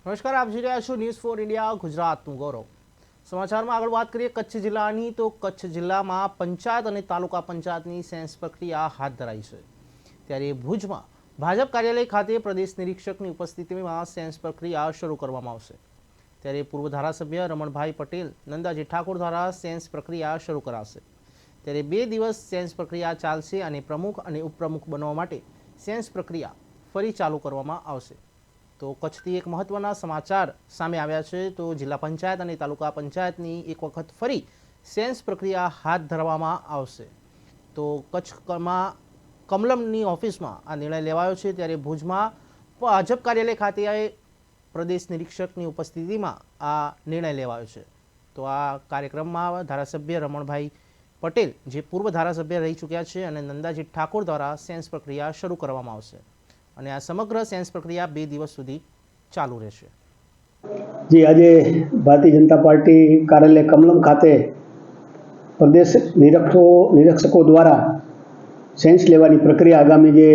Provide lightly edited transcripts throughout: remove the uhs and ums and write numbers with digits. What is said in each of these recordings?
નમસ્કાર, આપ જોઈ રહ્યા છો ન્યૂઝ ફોર ઇન્ડિયા ગુજરાતનું ગૌરવ. સમાચારમાં આગળ વાત કરીએ કચ્છ જિલ્લાની, તો કચ્છ જિલ્લામાં પંચાયત અને તાલુકા પંચાયતની સેન્સ પ્રક્રિયા હાથ ધરાઈ છે. ત્યારે ભુજમાં ભાજપ કાર્યાલય ખાતે પ્રદેશ નિરીક્ષકની ઉપસ્થિતિમાં સેન્સ પ્રક્રિયા શરૂ કરવામાં આવશે. ત્યારે પૂર્વ ધારાસભ્ય રમણભાઈ પટેલ, નંદાજી ઠાકોર દ્વારા સેન્સ પ્રક્રિયા શરૂ કરાશે. ત્યારે 2 દિવસ સેન્સ પ્રક્રિયા ચાલશે અને પ્રમુખ અને ઉપપ્રમુખ બનવા માટે સેન્સ પ્રક્રિયા ફરી ચાલુ કરવામાં આવશે. તો કચ્છથી એક મહત્વના સમાચાર સામે આવ્યા છે. તો જિલ્લા પંચાયત અને તાલુકા પંચાયતની એક વખત ફરી સેન્સ પ્રક્રિયા હાથ ધરવામાં આવશે. તો કચ્છમાં કમલમની ઓફિસમાં આ નિર્ણય લેવાયો છે. ત્યારે ભુજમાં ભાજપ કાર્યાલય ખાતે પ્રદેશ નિરીક્ષકની ઉપસ્થિતિમાં આ નિર્ણય લેવાયો છે. તો આ કાર્યક્રમમાં ધારાસભ્ય રમણભાઈ પટેલ, જે પૂર્વ ધારાસભ્ય રહી ચૂક્યા છે, અને નંદાજી ઠાકોર દ્વારા સેન્સ પ્રક્રિયા શરૂ કરવામાં આવશે અને આ સમગ્ર સેન્સ પ્રક્રિયા 2 દિવસ સુધી ચાલુ રહેશે. જી, આજે ભારતીય જનતા પાર્ટી કાર્યાલય કમલમ ખાતે પ્રદેશ નિરીક્ષકો દ્વારા સેન્સ લેવાની પ્રક્રિયા આગામી જે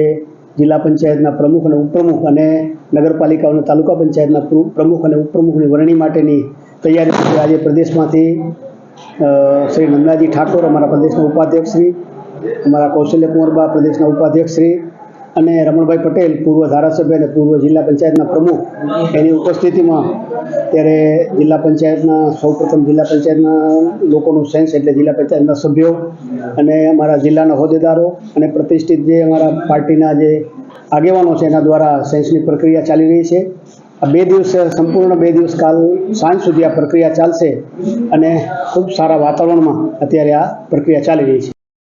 જિલ્લા પંચાયતના પ્રમુખ અને ઉપપ્રમુખ અને નગરપાલિકા અને તાલુકા પંચાયતના પ્રમુખ અને ઉપપ્રમુખની વરણી માટેની તૈયારી આજે પ્રદેશમાંથી શ્રી નંદાજી ઠાકોર, અમારા પ્રદેશના ઉપાધ્યક્ષ શ્રી, અમારા કૌશલ્ય કુંવરબા પ્રદેશના ઉપાધ્યક્ષ શ્રી, અને રમણભાઈ પટેલ, પૂર્વ ધારાસભ્ય અને પૂર્વ જિલ્લા પંચાયતના પ્રમુખ, એની ઉપસ્થિતિમાં ત્યારે જિલ્લા પંચાયતના સૌપ્રથમ જિલ્લા પંચાયતના લોકોનું સેન્સ, એટલે જિલ્લા પંચાયતના સભ્યો અને અમારા જિલ્લાના હોદ્દેદારો અને પ્રતિષ્ઠિત જે અમારા પાર્ટીના જે આગેવાનો છે એના દ્વારા સેન્સની પ્રક્રિયા ચાલી રહી છે. આ 2 દિવસ, સંપૂર્ણ 2 દિવસ કાલ સાંજ સુધી આ પ્રક્રિયા ચાલશે અને ખૂબ સારા વાતાવરણમાં અત્યારે આ પ્રક્રિયા ચાલી રહી છે.